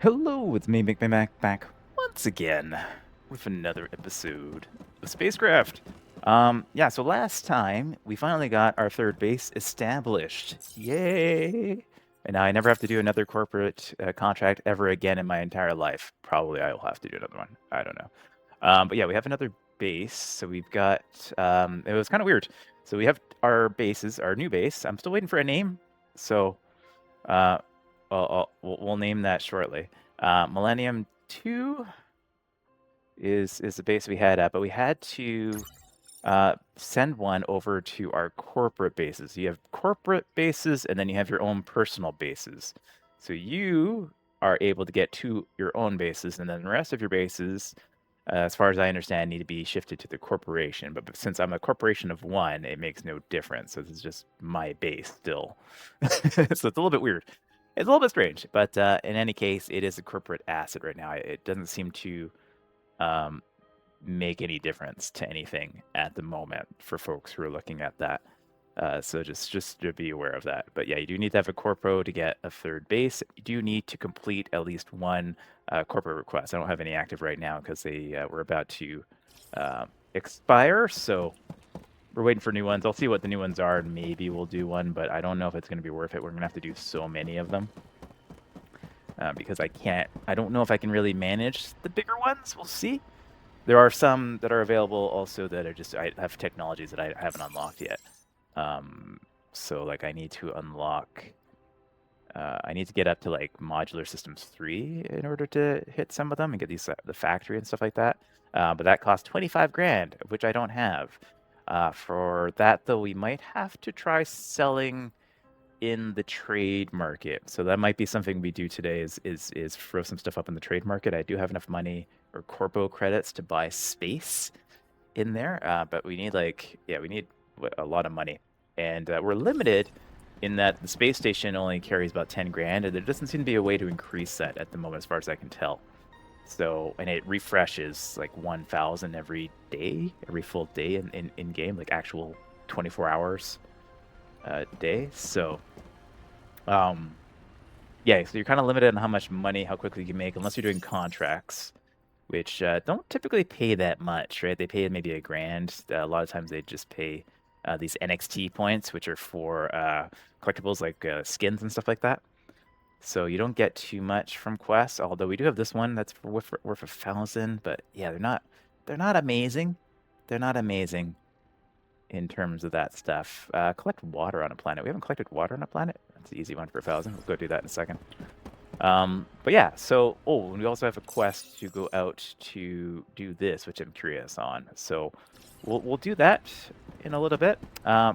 Hello, it's me, McMac, back once again with another episode of SpaceCraft. Yeah, so last time we finally got our third base established. Yay! And now I never have to do another corporate contract ever again in my entire life. Probably I will have to do another one. I don't know. But yeah, we have another base. So we've got, it was kind of weird. So we have our bases, our new base. I'm still waiting for a name. So uh, we'll name that shortly. Millennium 2 is the base we had at, but we had to send one over to our corporate bases. You have corporate bases, and then you have your own personal bases. So you are able to get to your own bases, and then the rest of your bases, as far as I understand, need to be shifted to the corporation. But since I'm a corporation of one, it makes no difference. So this is just my base still. So it's a little bit weird. It's a little bit strange, but in any case, it is a corporate asset right now. It doesn't seem to um, make any difference to anything at the moment for folks who are looking at that. So just to be aware of that. But yeah, you do need to have a corpo to get a third base. You do need to complete at least one corporate request. I don't have any active right now because they were about to expire. So we're waiting for new ones. I'll see what the new ones are, and maybe we'll do one, but I don't know if it's going to be worth it. We're going to have to do so many of them because I don't know if I can really manage the bigger ones. We'll see. There are some that are available also that are just, I have technologies that I haven't unlocked yet. So like I need to unlock, I need to get up to like modular systems 3 in order to hit some of them and get these, the factory and stuff like that. But that costs 25 grand, which I don't have. For that though, we might have to try selling in the trade market. So that might be something we do today is throw some stuff up in the trade market. I do have enough money or corpo credits to buy space in there, but we need we need a lot of money, and we're limited in that the space station only carries about 10 grand, and there doesn't seem to be a way to increase that at the moment, as far as I can tell. So, and it refreshes like 1,000 every day, every full day in game, like actual 24 hours a day. So, um, yeah, so you're kind of limited on how much money, how quickly you can make, unless you're doing contracts, which don't typically pay that much, right? They pay maybe a grand. A lot of times they just pay these NXT points, which are for collectibles like skins and stuff like that. So you don't get too much from quests, although we do have this one that's worth 1,000. But yeah, they're not amazing. They're not amazing in terms of that stuff. Collect water on a planet. We haven't collected water on a planet. That's an easy one for 1,000. We'll go do that in a second. But yeah, so, oh, and we also have a quest to go out to do this, which I'm curious on. So we'll do that in a little bit.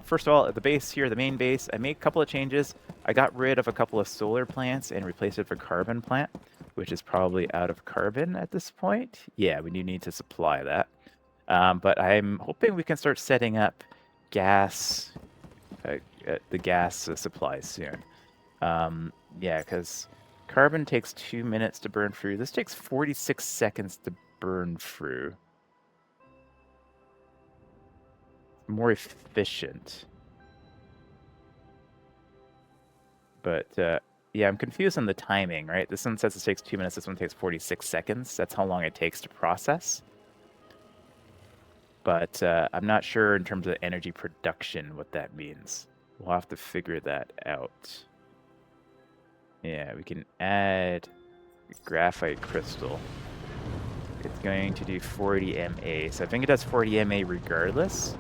First of all, at the base here, the main base, I made a couple of changes. I got rid of a couple of solar plants and replaced it for carbon plant, which is probably out of carbon at this point. Yeah, we do need to supply that. But I'm hoping we can start setting up gas, uh, the gas supplies soon. Yeah, because carbon takes 2 minutes to burn through. This takes 46 seconds to burn through. More efficient. But yeah, I'm confused on the timing, right? This one says it takes 2 minutes. This one takes 46 seconds. That's how long it takes to process. But I'm not sure in terms of energy production what that means. We'll have to figure that out. Yeah, we can add graphite crystal. It's going to do 40 MA, so I think it does 40 MA regardless.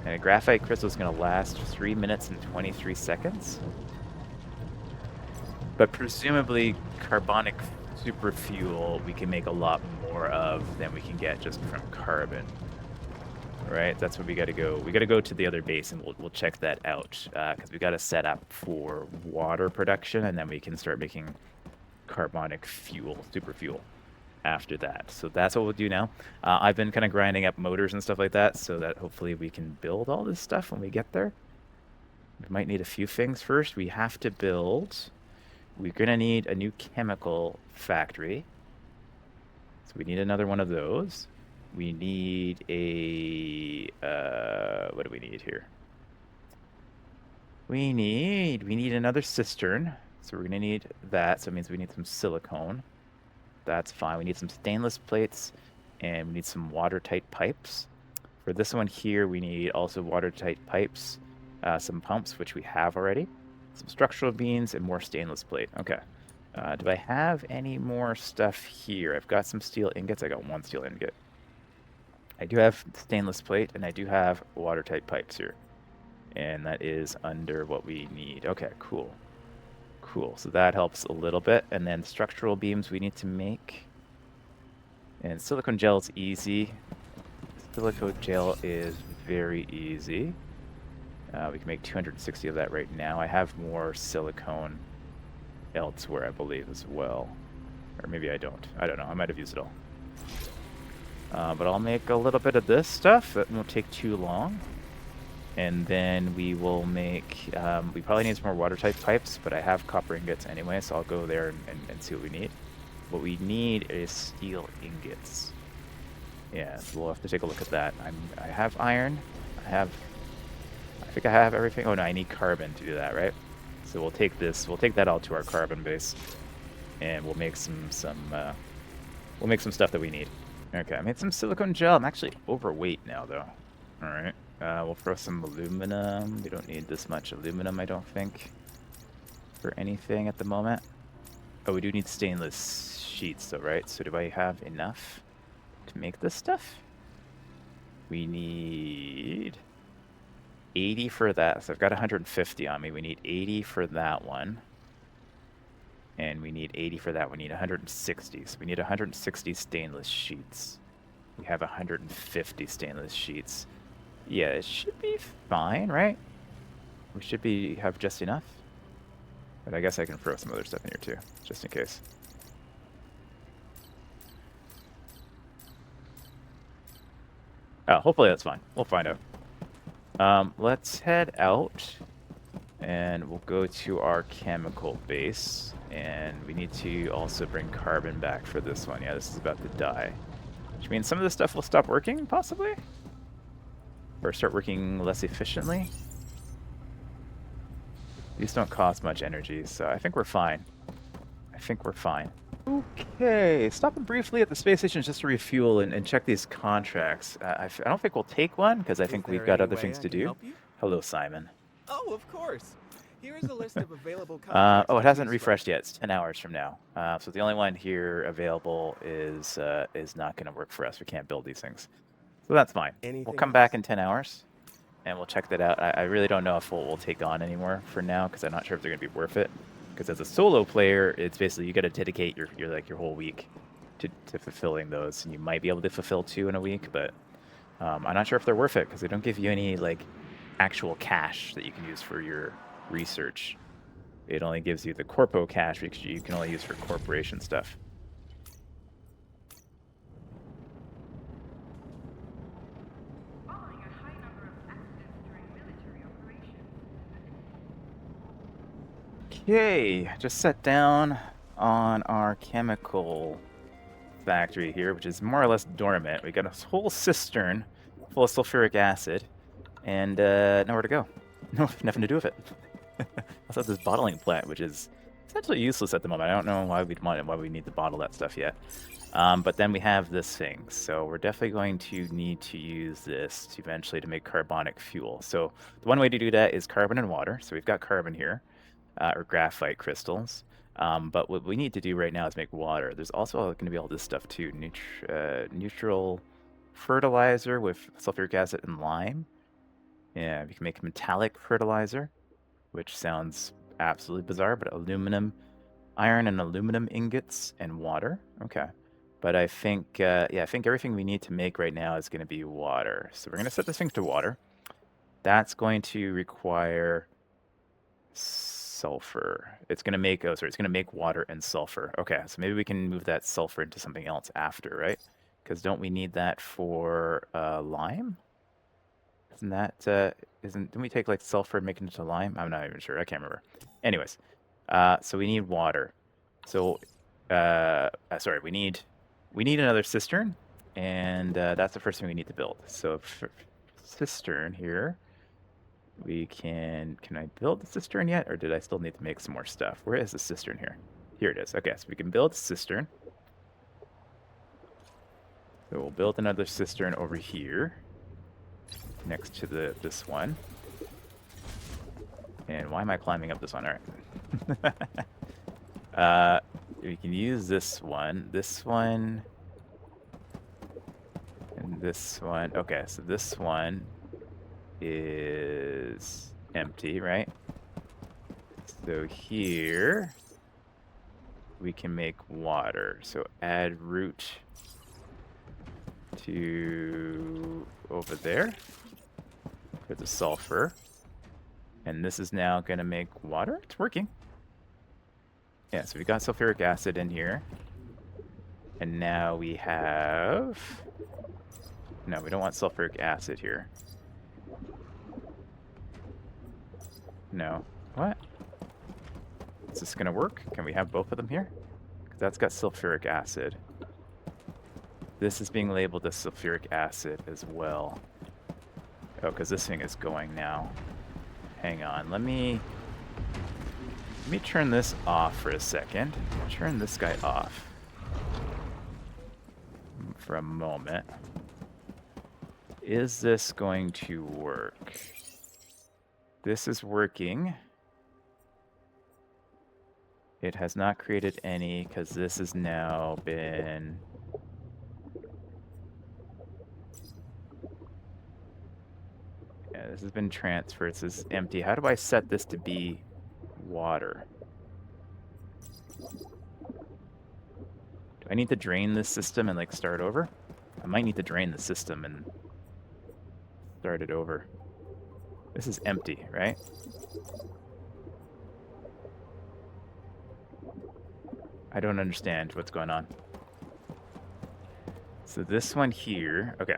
And a graphite crystal is going to last 3 minutes and 23 seconds. But presumably, carbonic superfuel we can make a lot more of than we can get just from carbon. Right, that's what we got to go. We got to go to the other base, and we'll check that out because we got to set up for water production, and then we can start making carbonic fuel, super fuel, after that. So that's what we'll do now. I've been kind of grinding up motors and stuff like that, so that hopefully we can build all this stuff when we get there. We might need a few things first. We have to build. We're gonna need a new chemical factory, so we need another one of those. We need a, what do we need here? We need another cistern. So we're going to need that. So it means we need some silicone. That's fine. We need some stainless plates, and we need some watertight pipes. For this one here, we need also watertight pipes, some pumps, which we have already, some structural beams, and more stainless plate. Okay. Do I have any more stuff here? I've got some steel ingots. I got one steel ingot. I do have stainless plate, and I do have watertight pipes here. And that is under what we need. Okay, cool. Cool. So that helps a little bit. And then structural beams we need to make. And silicone gel is easy. Silicone gel is very easy. We can make 260 of that right now. I have more silicone elsewhere, I believe, as well. Or maybe I don't. I don't know. I might have used it all. But I'll make a little bit of this stuff. That won't take too long. And then we will make... we probably need some more watertight pipes, but I have copper ingots anyway, so I'll go there and see what we need. What we need is steel ingots. Yeah, so we'll have to take a look at that. I have iron. I think I have everything. Oh no, I need carbon to do that, right? So we'll take this. We'll take that all to our carbon base, and we'll make some stuff that we need. Okay, I made some silicone gel. I'm actually overweight now, though. All right. We'll throw some aluminum. We don't need this much aluminum, I don't think, for anything at the moment. Oh, we do need stainless sheets, though, right? So do I have enough to make this stuff? We need 80 for that. So I've got 150 on me. We need 80 for that one. And we need 80 for that. We need 160. So we need 160 stainless sheets. We have 150 stainless sheets. Yeah, it should be fine, right? We should have just enough. But I guess I can throw some other stuff in here too, just in case. Oh, hopefully that's fine. We'll find out. Let's head out, and we'll go to our chemical base. And we need to also bring carbon back for this one. Yeah, this is about to die. Which means some of this stuff will stop working, possibly? Or start working less efficiently? These don't cost much energy, so I think we're fine. I think we're fine. Okay, stopping briefly at the space station just to refuel and check these contracts. I don't think we'll take one, because I think we've got other things to do. Hello, Simon. Oh, of course. Here is a list of available contracts. Oh, it hasn't refreshed yet. It's 10 hours from now. So the only one here available is not going to work for us. We can't build these things. So that's fine. We'll come back in 10 hours, and we'll check that out. I really don't know if we'll take on anymore for now, because I'm not sure if they're going to be worth it. Because as a solo player, it's basically you got to dedicate your whole week to fulfilling those, and you might be able to fulfill 2 in a week, but I'm not sure if they're worth it, because they don't give you any like actual cash that you can use for your research. It only gives you the corpo cash, which you can only use for corporation stuff. Okay, just sat down on our chemical factory here, which is more or less dormant. We got a whole cistern full of sulfuric acid, and nowhere to go. No, nothing to do with it. Also, this bottling plant, which is essentially useless at the moment. I don't know why we need to bottle that stuff yet. But then we have this thing, so we're definitely going to need to use this eventually to make carbonic fuel. So the one way to do that is carbon and water. So we've got carbon here, or graphite crystals. But what we need to do right now is make water. There's also going to be all this stuff too. Neutral fertilizer with sulfuric acid and lime. Yeah, we can make metallic fertilizer, which sounds absolutely bizarre, but aluminum, iron and aluminum ingots and water. Okay. But I think, yeah, I think everything we need to make right now is going to be water. So we're going to set this thing to water. That's going to require sulfur. It's going to make, it's going to make water and sulfur. Okay, so maybe we can move that sulfur into something else after, right? Because don't we need that for lime? Isn't that, didn't we take like sulfur and make it into lime? I'm not even sure. I can't remember. Anyways, so we need water. So, sorry, we need another cistern, and that's the first thing we need to build. So cistern here. We can I build the cistern yet, or did I still need to make some more stuff? Where is the cistern here? Here it is. Okay, so we can build a cistern. So we'll build another cistern over here, next to this one. And why am I climbing up this one? All right. We can use this one, and this one. Okay, so this one is empty, right? So here we can make water. So add root to over there for the sulfur. And this is now going to make water. It's working. Yeah, so we got sulfuric acid in here. And now we have... No, we don't want sulfuric acid here. No. What? Is this going to work? Can we have both of them here? Because that's got sulfuric acid. This is being labeled as sulfuric acid as well. Oh, because this thing is going now. Hang on, let me turn this off for a second. Turn this guy off for a moment. Is this going to work? This is working. It has not created any because this has now been... Yeah, this has been transferred. This is empty. How do I set this to be water? Do I need to drain this system and like start over? I might need to drain the system and start it over. This is empty, right? I don't understand what's going on. So this one here, okay.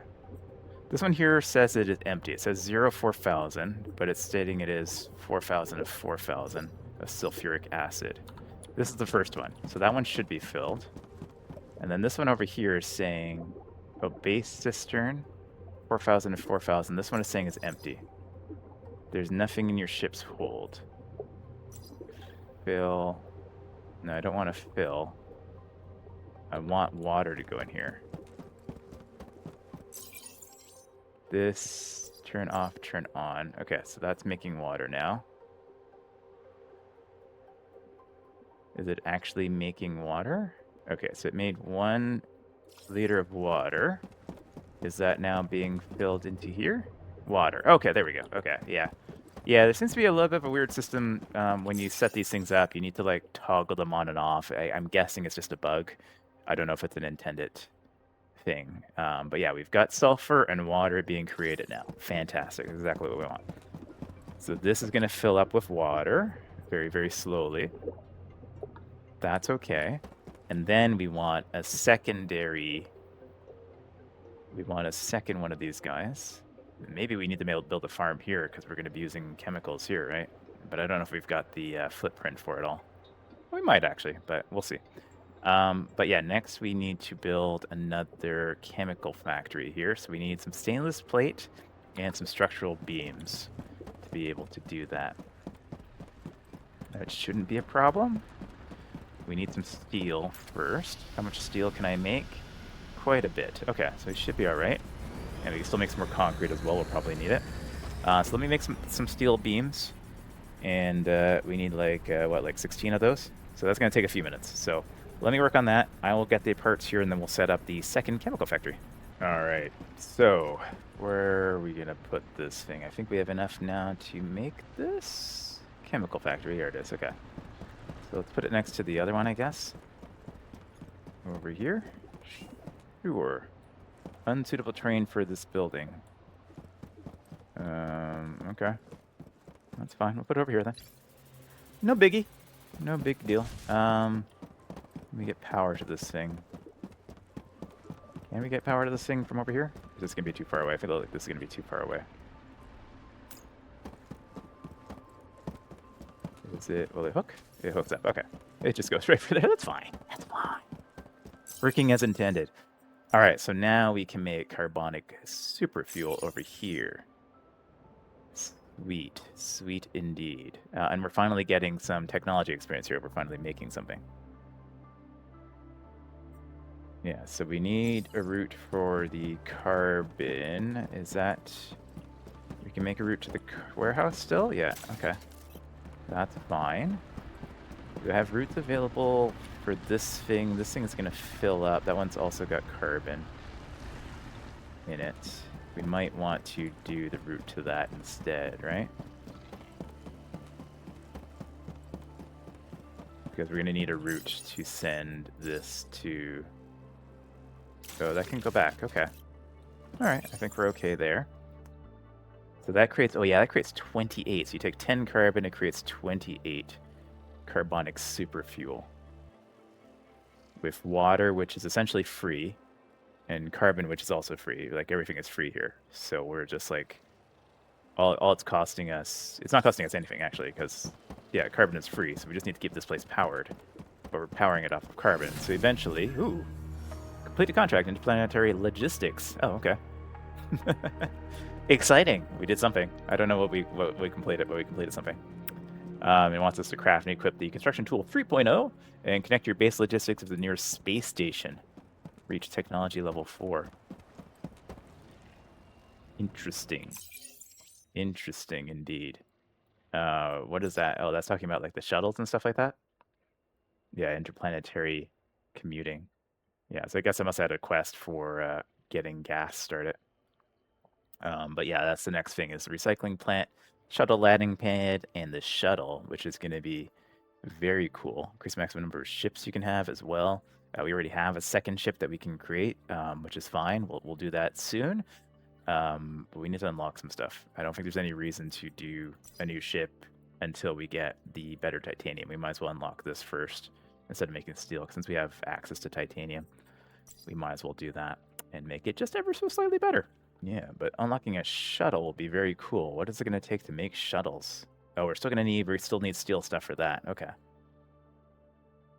This one here says it is empty. It says 0, 4,000, but it's stating it is 4,000 of 4,000 of sulfuric acid. This is the first one, so that one should be filled. And then this one over here is saying, oh, base cistern, 4,000 of 4,000. This one is saying it's empty. There's nothing in your ship's hold. Fill. No, I don't want to fill. I want water to go in here. This, turn off, turn on. Okay, so that's making water now. Is it actually making water? Okay, so it made 1 liter of water. Is that now being filled into here? Water. Okay, there we go. Okay, yeah. Yeah, there seems to be a little bit of a weird system when you set these things up. You need to like toggle them on and off. I'm guessing it's just a bug. I don't know if it's an intended thing. But yeah, we've got sulfur and water being created now. Fantastic. Exactly what we want. So this is going to fill up with water very, very slowly. That's okay. And then we want a secondary... We want a second one of these guys. Maybe we need to build a farm here because we're going to be using chemicals here, right? But I don't know if we've got the footprint for it all. We might actually, but we'll see. But yeah, next we need to build another chemical factory here. So we need some stainless plate and some structural beams to be able to do that. That shouldn't be a problem. We need some steel first. How much steel can I make? Quite a bit. Okay, so it should be all right. And we can still make some more concrete as well. We'll probably need it. So let me make some steel beams. And we need like, like 16 of those? So that's going to take a few minutes. So let me work on that. I will get the parts here, and then we'll set up the second chemical factory. All right. So where are we going to put this thing? I think we have enough now to make this chemical factory. Here it is. Okay. So let's put it next to the other one, I guess. Over here. Sure. Unsuitable terrain for this building. Okay. That's fine. We'll put it over here then. No biggie. No big deal. Let me get power to this thing. Can we get power to this thing from over here? Is this going to be too far away? I feel like this is going to be too far away. Is it... Will it hook? It hooks up. Okay. It just goes right for there. That's fine. That's fine. Working as intended. All right, so now we can make carbonic super fuel over here. Sweet, sweet indeed. And we're finally getting some technology experience here. We're finally making something. Yeah, so we need a route for the carbon. Is that... We can make a route to the warehouse still? Yeah, okay. That's fine. Do I have routes available for this thing? This thing is going to fill up. That one's also got carbon in it. We might want to do the route to that instead, right? Because we're going to need a route to send this to... Oh, that can go back. Okay. All right, I think we're okay there. So that creates... Oh, yeah, that creates 28. So you take 10 carbon, it creates 28 carbonic superfuel. With water, which is essentially free, and carbon, which is also free. Like, everything is free here. So we're just like... All it's costing us... It's not costing us anything, actually, because, yeah, carbon is free, so we just need to keep this place powered. But we're powering it off of carbon. So eventually... Ooh! Complete a contract into planetary logistics. Oh, okay. Exciting! We did something. I don't know what we completed, but we completed something. It wants us to craft and equip the construction tool 3.0 and connect your base logistics with the nearest space station. Reach technology level 4. Interesting. Interesting indeed. What is that? Oh, that's talking about like the shuttles and stuff like that? Yeah, interplanetary commuting. Yeah, so I guess I must have had a quest for getting gas started. But yeah, that's the next thing is the recycling plant, shuttle landing pad, and the shuttle, which is going to be very cool. Increase the maximum number of ships you can have as well. We already have a second ship that we can create, which is fine. We'll do that soon. But we need to unlock some stuff. I don't think there's any reason to do a new ship until we get the better titanium. We might as well unlock this first instead of making steel. Since we have access to titanium, we might as well do that and make it just ever so slightly better. Yeah, but unlocking a shuttle will be very cool. What is it going to take to make shuttles? Oh, we still need steel stuff for that. Okay.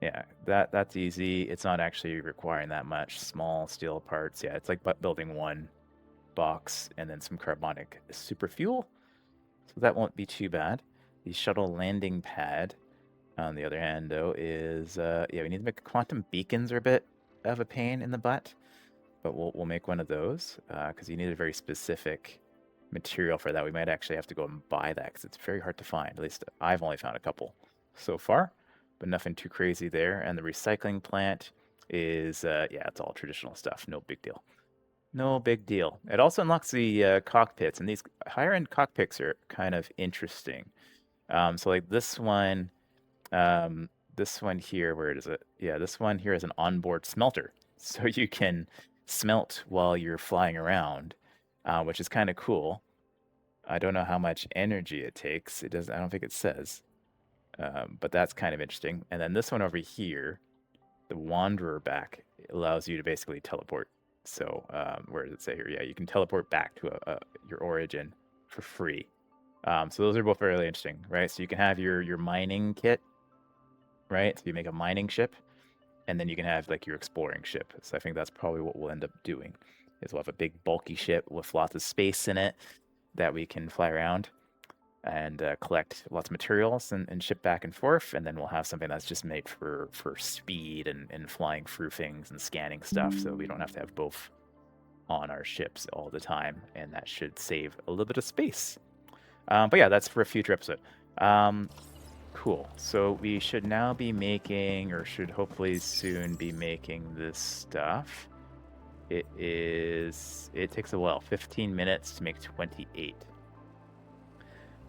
Yeah, that's easy. It's not actually requiring that much. Small steel parts. Yeah, it's like building one box and then some carbonic superfuel. So that won't be too bad. The shuttle landing pad, on the other hand, though, is... yeah, we need to make quantum beacons are a bit of a pain in the butt. But we'll make one of those because you need a very specific material for that. We might actually have to go and buy that because it's very hard to find. At least I've only found a couple so far, but nothing too crazy there. And the recycling plant is, yeah, it's all traditional stuff. No big deal. No big deal. It also unlocks the cockpits, and these higher-end cockpits are kind of interesting. So like this one here, where is it? Yeah, this one here is an onboard smelter. So you can smelt while you're flying around, which is kind of cool. I don't know how much energy it takes. It doesn't. I don't think it says, but that's kind of interesting. And then this one over here, the Wanderer back, allows you to basically teleport. So where does it say here? Yeah, you can teleport back to your origin for free. So those are both really interesting, right? So you can have your mining kit, right? So you make a mining ship. And then you can have like your exploring ship. So I think that's probably what we'll end up doing. Is we'll have a big bulky ship with lots of space in it that we can fly around and collect lots of materials and ship back and forth. And then we'll have something that's just made for speed and flying through things and scanning stuff. So we don't have to have both on our ships all the time. And that should save a little bit of space. But yeah, that's for a future episode. Cool. So we should now be making, or should hopefully soon be making this stuff. It takes a while, 15 minutes to make 28.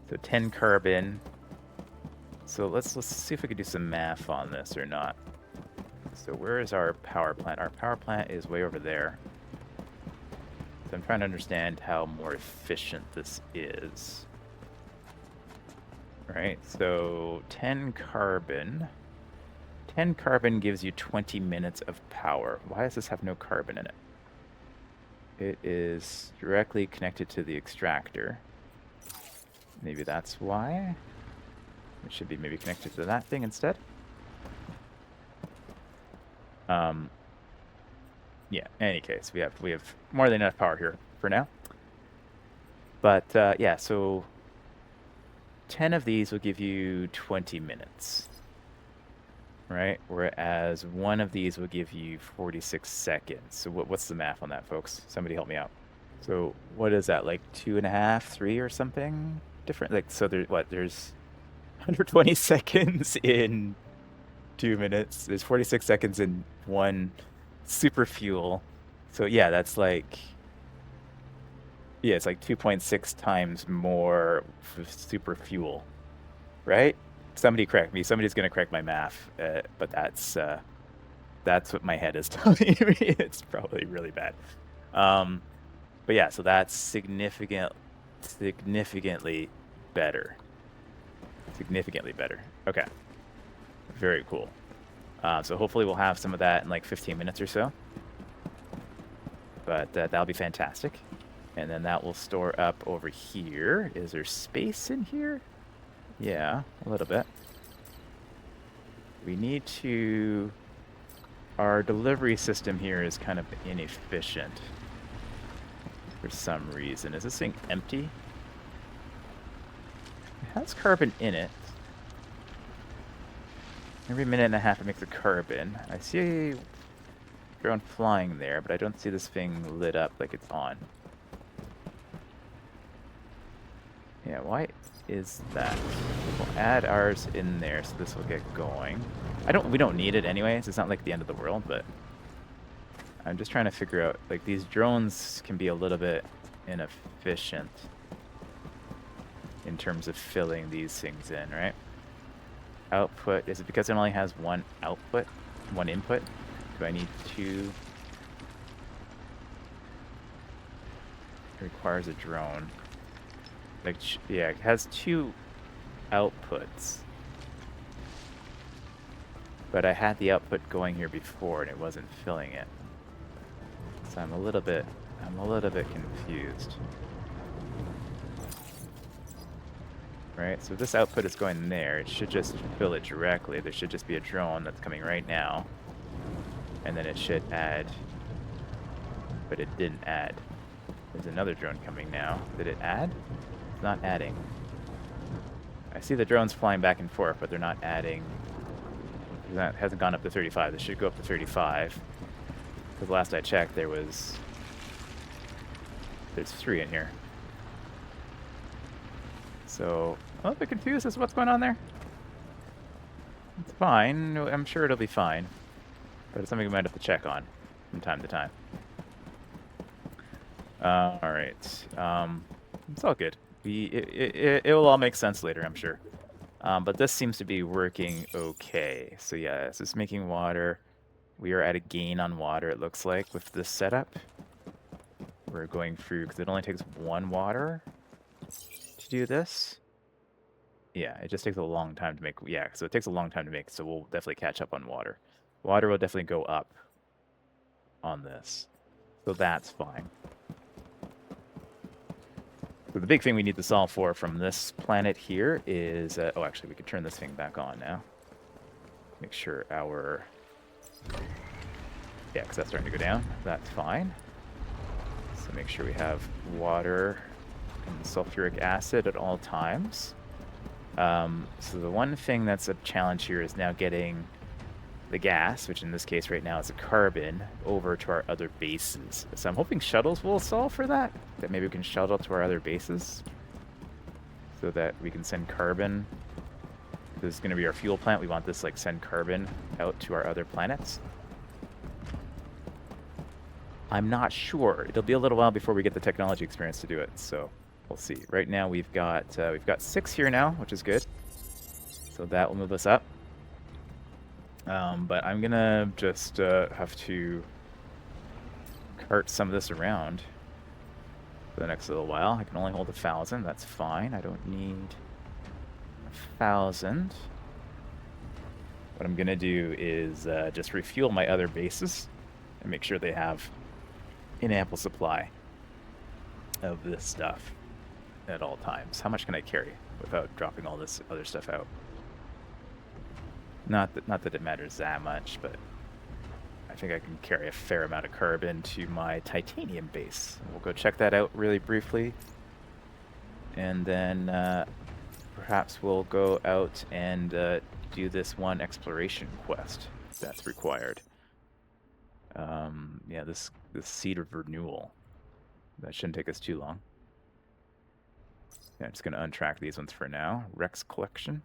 So 10 carbon. So let's see if we can do some math on this or not. So where is our power plant? Our power plant is way over there. So I'm trying to understand how more efficient this is. Right, so 10 carbon. 10 carbon gives you 20 minutes of power. Why does this have no carbon in it? It is directly connected to the extractor. Maybe that's why. It should be maybe connected to that thing instead. Yeah, in any case, we have more than enough power here for now. But yeah, so 10 of these will give you 20 minutes, right? Whereas one of these will give you 46 seconds. So what's the math on that, folks? Somebody help me out. So what is that, like 2.5, 3 or something different? Like, so there's 120 seconds in 2 minutes. There's 46 seconds in one super fuel. So yeah, that's like, yeah, it's like 2.6 times more super fuel, right? Somebody correct me. Somebody's gonna correct my math, but that's what my head is telling me. It's probably really bad. But yeah, so that's significantly better. Significantly better. Okay. Very cool. So hopefully we'll have some of that in like 15 minutes or so. But that'll be fantastic. And then that will store up over here. Is there space in here? Yeah, a little bit. We need to... Our delivery system here is kind of inefficient for some reason. Is this thing empty? It has carbon in it. Every minute and a half it makes a carbon. I see a drone flying there, but I don't see this thing lit up like it's on. Yeah, why is that? We'll add ours in there so this will get going. We don't need it anyways. It's not like the end of the world, but I'm just trying to figure out, like, these drones can be a little bit inefficient in terms of filling these things in, right? Output, is it because it only has one output, one input? Do I need two? It requires a drone. Like, yeah, it has two outputs. But I had the output going here before and it wasn't filling it. So I'm a little bit confused. Right, so this output is going there. It should just fill it directly. There should just be a drone that's coming right now. And then it should add. But it didn't add. There's another drone coming now. Did it add? It's not adding. I see the drones flying back and forth, but they're not adding. That hasn't gone up to 35. This should go up to 35. Because last I checked, there's 3 in here. So, I'm a little bit confused as to what's going on there. It's fine. I'm sure it'll be fine. But it's something we might have to check on from time to time. Alright. It's all good. It will all make sense later, I'm sure. But this seems to be working okay. So yeah, this is making water. We are at a gain on water, it looks like, with this setup. We're going through, because it only takes 1 water to do this. Yeah, it just takes a long time to make, yeah, so it takes a long time to make, so we'll definitely catch up on water. Water will definitely go up on this. So that's fine. So the big thing we need to solve for from this planet here is, oh, actually, we could turn this thing back on now. Make sure our, yeah, because that's starting to go down. That's fine. So make sure we have water and sulfuric acid at all times. So the one thing that's a challenge here is now getting the gas, which in this case right now is a carbon, over to our other bases. So I'm hoping shuttles will solve for that. That maybe we can shuttle to our other bases so that we can send carbon. This is going to be our fuel plant. We want this, like, send carbon out to our other planets. I'm not sure. It'll be a little while before we get the technology experience to do it, so we'll see. Right now we've got 6 here now, which is good. So that will move us up. But I'm gonna just have to cart some of this around for the next little while. I can only hold 1,000. That's fine. I don't need 1,000. What I'm gonna do is just refuel my other bases and make sure they have an ample supply of this stuff at all times. How much can I carry without dropping all this other stuff out? Not that it matters that much, but I think I can carry a fair amount of carbon to my titanium base. We'll go check that out really briefly. And then perhaps we'll go out and do this one exploration quest that's required. Yeah, this Seed of Renewal. That shouldn't take us too long. Yeah, I'm just going to untrack these ones for now. Rex Collection.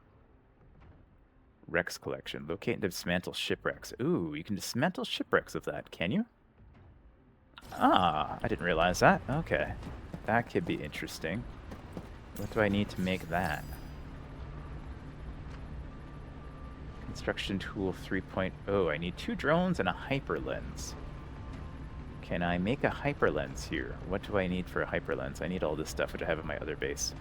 Rex Collection. Locate and dismantle shipwrecks. Ooh, you can dismantle shipwrecks with that, can you? Ah, I didn't realize that. Okay. That could be interesting. What do I need to make that? Construction tool 3.0. I need 2 drones and a hyperlens. Can I make a hyperlens here? What do I need for a hyperlens? I need all this stuff, which I have in my other base.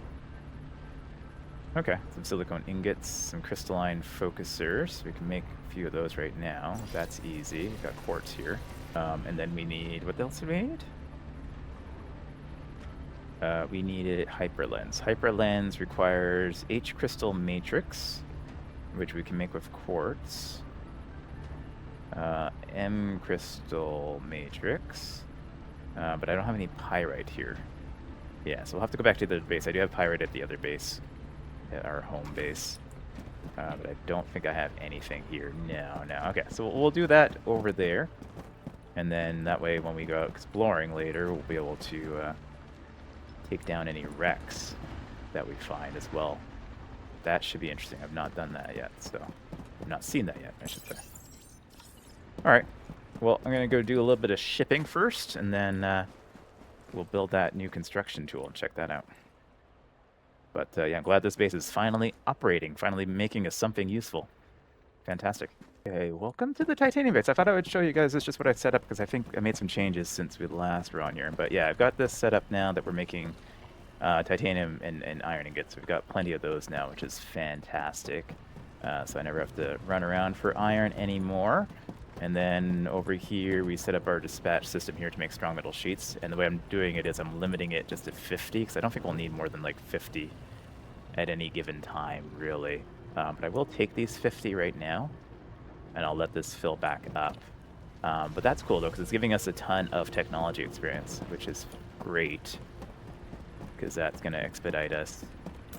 Okay, some silicone ingots, some crystalline focusers. We can make a few of those right now. That's easy. We've got quartz here. And then we need... What else do we need? We needed hyperlens. Hyperlens requires H crystal matrix, which we can make with quartz. M crystal matrix. But I don't have any pyrite here. Yeah, so we'll have to go back to the base. I do have pyrite at the other base, at our home base. But I don't think I have anything here. No. Okay, so we'll do that over there. And then that way when we go out exploring later, we'll be able to take down any wrecks that we find as well. That should be interesting. I've not done that yet, so I've not seen that yet, I should say. Alright, well, I'm going to go do a little bit of shipping first, and then we'll build that new construction tool and check that out. But yeah, I'm glad this base is finally operating, finally making us something useful. Fantastic. Okay, welcome to the titanium base. I thought I would show you guys this just what I've set up, because I think I made some changes since we last were on here. But yeah, I've got this set up now that we're making titanium and iron ingots. We've got plenty of those now, which is fantastic. So I never have to run around for iron anymore. And then over here, we set up our dispatch system here to make strong metal sheets. And the way I'm doing it is I'm limiting it just to 50, because I don't think we'll need more than like 50 at any given time, really. But I will take these 50 right now, and I'll let this fill back up. But that's cool, though, because it's giving us a ton of technology experience, which is great, because that's going to expedite us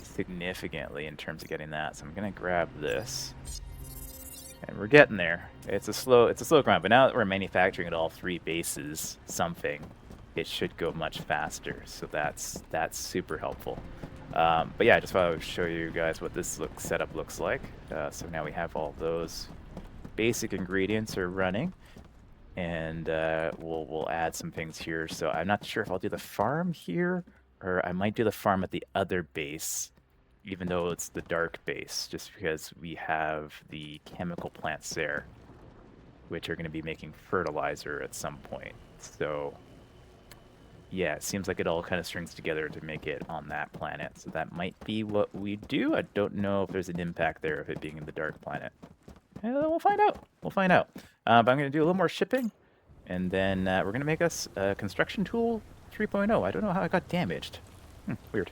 significantly in terms of getting that. So I'm going to grab this. And we're getting there. It's a slow grind, but now that we're manufacturing at all 3 bases something, it should go much faster. So that's super helpful. But yeah, I just thought I would show you guys what this setup looks like. So now we have all those basic ingredients are running, and we'll add some things here. So I'm not sure if I'll do the farm here, or I might do the farm at the other base, even though it's the dark base, just because we have the chemical plants there, which are going to be making fertilizer at some point. So yeah, it seems like it all kind of strings together to make it on that planet. So that might be what we do. I don't know if there's an impact there of it being in the dark planet. We'll find out. We'll find out. But I'm going to do a little more shipping, and then we're going to make us a construction tool 3.0. I don't know how it got damaged. Weird.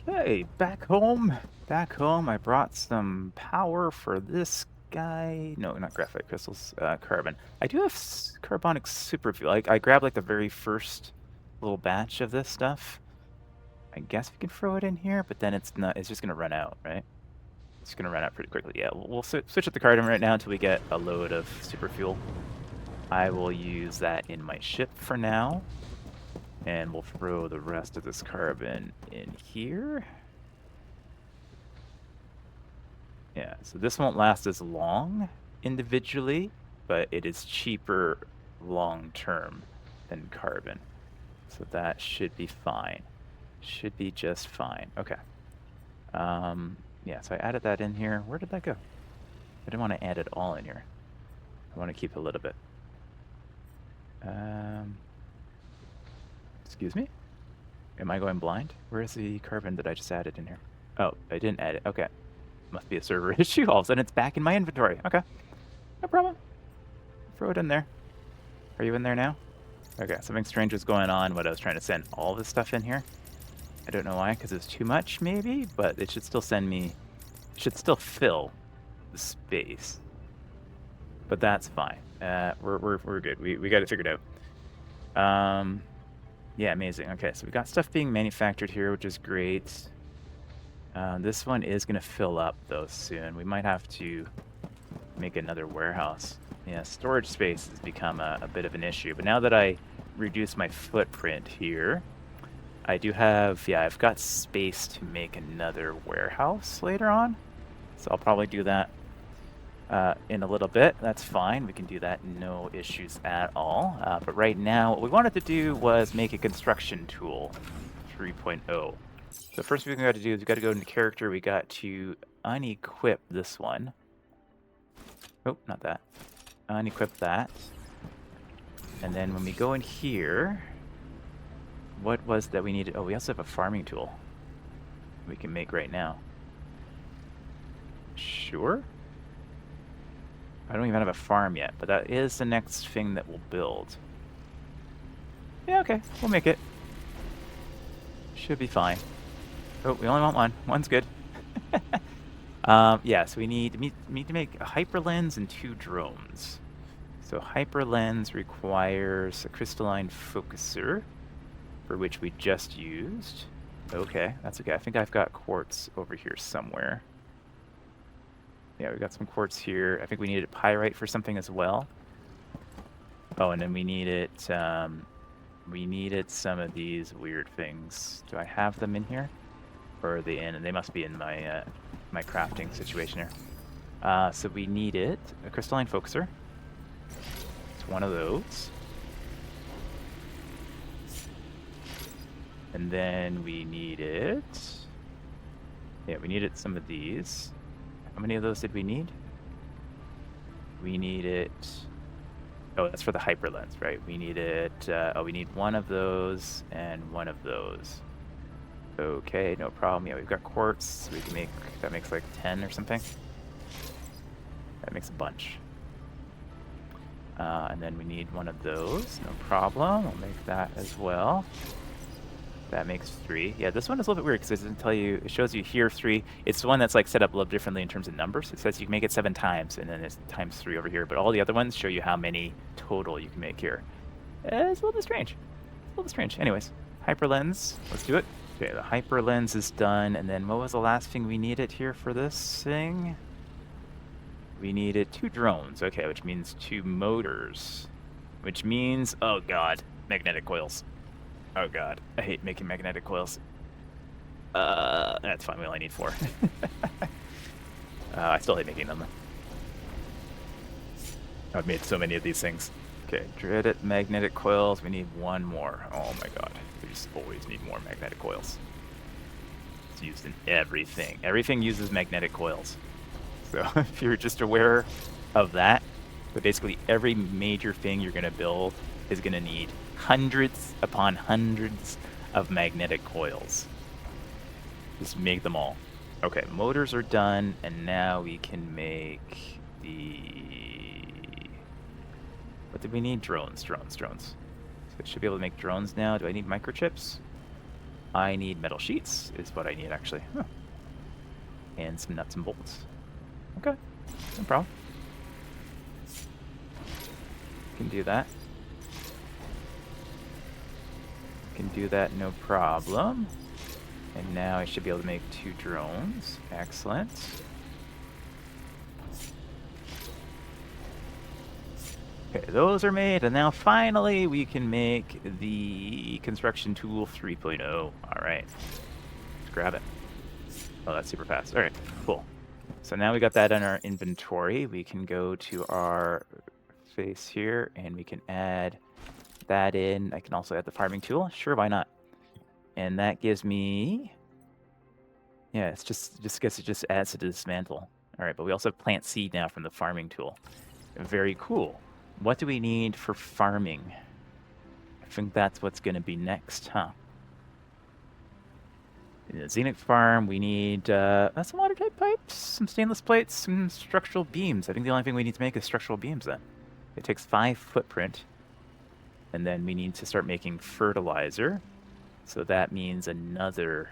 Hey, back home. Back home, I brought some power for this guy. No, not graphite crystals. Carbon. I do have carbonic superfuel. I grabbed like the very first little batch of this stuff. I guess we can throw it in here, but then it's not. It's just gonna run out, right? It's gonna run out pretty quickly. Yeah, we'll switch up the carbon right now until we get a load of superfuel. I will use that in my ship for now, and we'll throw the rest of this carbon in here. Yeah, so this won't last as long individually, but it is cheaper long term than carbon. So that should be fine. Should be just fine. Okay. Yeah, so I added that in here. Where did that go? I didn't want to add it all in here. I want to keep a little bit. Excuse me? Am I going blind? Where is the carbon that I just added in here? Oh, I didn't add it. Okay. Must be a server issue. All of a sudden it's back in my inventory. Okay. No problem. Throw it in there. Are you in there now? Okay, something strange was going on when I was trying to send all this stuff in here. I don't know why, because it's too much maybe, but it should still send me... It should still fill the space. But that's fine. We're good. We got it figured out. Yeah, amazing. Okay, so we got stuff being manufactured here, which is great. This one is going to fill up, though, soon. We might have to make another warehouse. Yeah, storage space has become a bit of an issue. But now that I reduce my footprint here, I do have, yeah, I've got space to make another warehouse later on. So I'll probably do that in a little bit. That's fine. We can do that, no issues at all. But right now, what we wanted to do was make a construction tool 3.0. So first thing we got to do is we got to go into character. We got to unequip this one. Oh, not that. Unequip that. And then when we go in here, what was that we needed? Oh, we also have a farming tool we can make right now. Sure. I don't even have a farm yet, but that is the next thing that we'll build. Yeah, okay. We'll make it. Should be fine. Oh, we only want one. One's good. Yeah, so we need to make a hyperlens and 2 drones. So hyperlens requires a crystalline focuser, for which we just used. Okay, that's okay. I think I've got quartz over here somewhere. Yeah, we got some quartz here. I think we needed pyrite for something as well. Oh, and then we needed some of these weird things. Do I have them in here? Or are they in? And they must be in my my crafting situation here. So we needed a crystalline focuser. It's one of those. And then we needed... Yeah, we needed some of these. How many of those did we need? We needed... Oh, that's for the hyperlens, right? We needed... oh, we need one of those and one of those. Okay, no problem. Yeah, we've got quartz. So we can make... That makes like 10 or something. That makes a bunch. And then we need one of those. No problem. We'll make that as well. That makes 3. Yeah, this one is a little bit weird because it doesn't tell you, it shows you here 3. It's the one that's like set up a little differently in terms of numbers. It says you can make it 7 times and then it's times 3 over here, but all the other ones show you how many total you can make here. It's a little bit strange. It's a little bit strange. Anyways, hyperlens, let's do it. Okay, the hyperlens is done, and then what was the last thing we needed here for this thing? We needed 2 drones, okay, which means 2 motors, which means, oh god, magnetic coils. Oh god, I hate making magnetic coils. That's fine, we only need 4. I still hate making them. I've made so many of these things. Okay, dreaded magnetic coils, we need 1 more. Oh my god, we just always need more magnetic coils. It's used in everything. Everything uses magnetic coils. So if you're just aware of that, but basically every major thing you're gonna build is gonna need hundreds upon hundreds of magnetic coils. Just make them all. Okay, motors are done, and now we can make the... What did we need? Drones. So I should be able to make drones now. Do I need microchips? I need metal sheets, is what I need, actually. Huh. And some nuts and bolts. Okay, no problem. Can do that. Can do that, no problem. And now I should be able to make 2 drones. Excellent. Okay, those are made, and now finally we can make the construction tool 3.0. All right, let's grab it. Oh, that's super fast. All right, cool. So now we got that in our inventory. We can go to our face here, and we can add that in. I can also add the farming tool. Sure, why not? And that gives me... Yeah, it's just guess it just adds to the dismantle. All right, but we also have plant seed now from the farming tool. Very cool. What do we need for farming? I think that's what's going to be next, huh? In the Zenith farm, we need some watertight pipes, some stainless plates, some structural beams. I think the only thing we need to make is structural beams then. It takes 5 footprint. And then we need to start making fertilizer. So that means another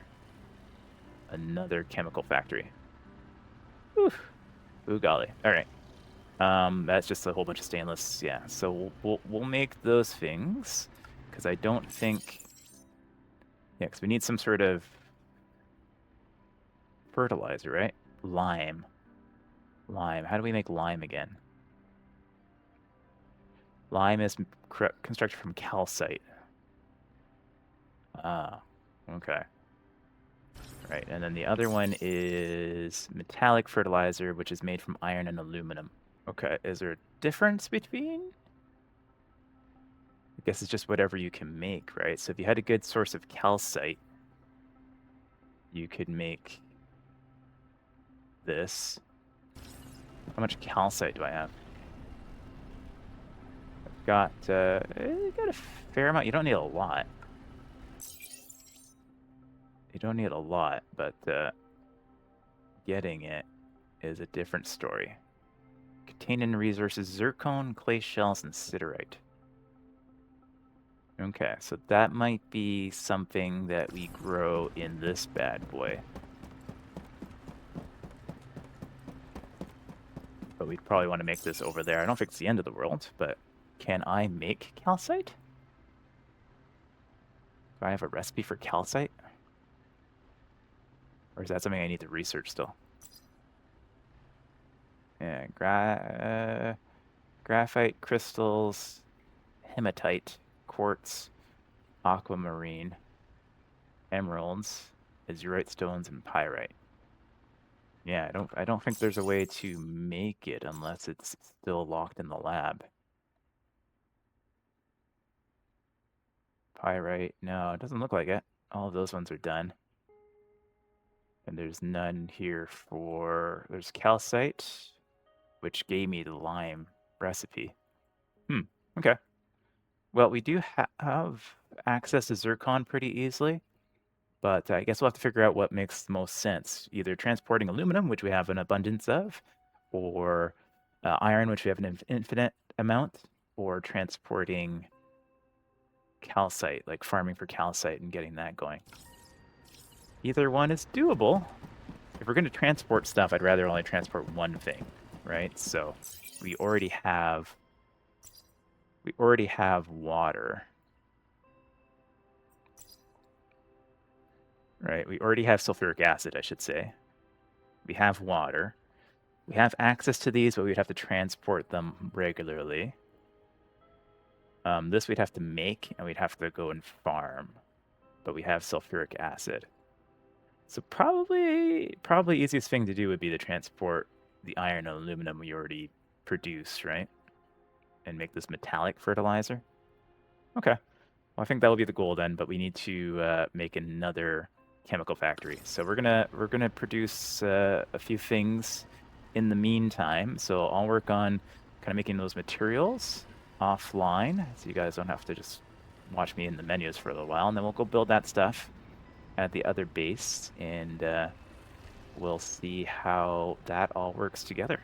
chemical factory. Oof. Ooh golly. All right. That's just a whole bunch of stainless. Yeah. So we'll make those things because I don't think. Yeah, because we need some sort of. fertilizer, right? Lime. Lime. How do we make lime again? Lime is constructed from calcite. Ah, okay. Right, and then the other one is metallic fertilizer, which is made from iron and aluminum. Okay, is there a difference between? I guess it's just whatever you can make, right? So if you had a good source of calcite, you could make this. How much calcite do I have? I've got a fair amount. You don't need a lot. You don't need a lot, but getting it is a different story. Containing resources: zircon, clay shells, and siderite. Okay, so that might be something that we grow in this bad boy. But we'd probably want to make this over there. I don't think it's the end of the world, but can I make calcite? Do I have a recipe for calcite? Or is that something I need to research still? Yeah, graphite, crystals, hematite, quartz, aquamarine, emeralds, azurite stones, and pyrite. Yeah, I don't think there's a way to make it unless it's still locked in the lab. Pyrite, no, it doesn't look like it. All of those ones are done. And there's none here for... There's calcite, which gave me the lime recipe. Okay. Well, we do have access to zircon pretty easily, but I guess we'll have to figure out what makes the most sense. Either transporting aluminum, which we have an abundance of, or iron, which we have an infinite amount, or transporting calcite, like farming for calcite and getting that going. Either one is doable. If we're going to transport stuff, I'd rather only transport one thing, right? So we already have water. Right, we already have sulfuric acid, I should say. We have water. We have access to these, but we'd have to transport them regularly. This we'd have to make, and we'd have to go and farm. But we have sulfuric acid. So probably easiest thing to do would be to transport the iron and aluminum we already produce, right? And make this metallic fertilizer. Okay. Well, I think that will be the goal then, but we need to make another chemical factory. So we're gonna produce a few things in the meantime. So I'll work on kind of making those materials offline, so you guys don't have to just watch me in the menus for a little while, and then we'll go build that stuff at the other base, and we'll see how that all works together.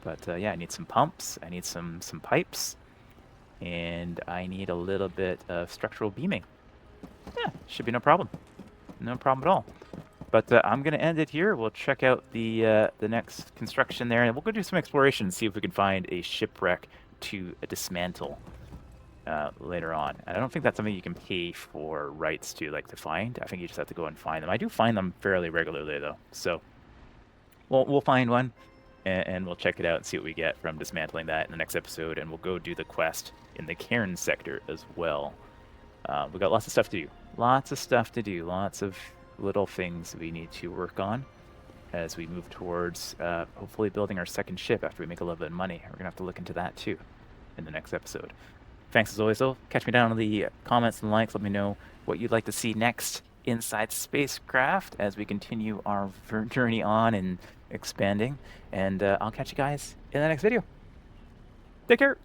But yeah, I need some pumps, I need some pipes, and I need a little bit of structural beaming. Yeah, should be no problem. No problem at all. But I'm going to end it here. We'll check out the next construction there, and we'll go do some exploration and see if we can find a shipwreck to dismantle later on. And I don't think that's something you can pay for rights to, like, to find. I think you just have to go and find them. I do find them fairly regularly, though. So we'll find one, and we'll check it out and see what we get from dismantling that in the next episode. And we'll go do the quest in the Cairn sector as well. We've got lots of stuff to do. Lots of stuff to do. Lots of little things we need to work on as we move towards hopefully building our second ship after we make a little bit of money. We're going to have to look into that too in the next episode. Thanks as always, though. Catch me down in the comments and likes. Let me know what you'd like to see next inside SpaceCraft as we continue our journey on and expanding. And I'll catch you guys in the next video. Take care.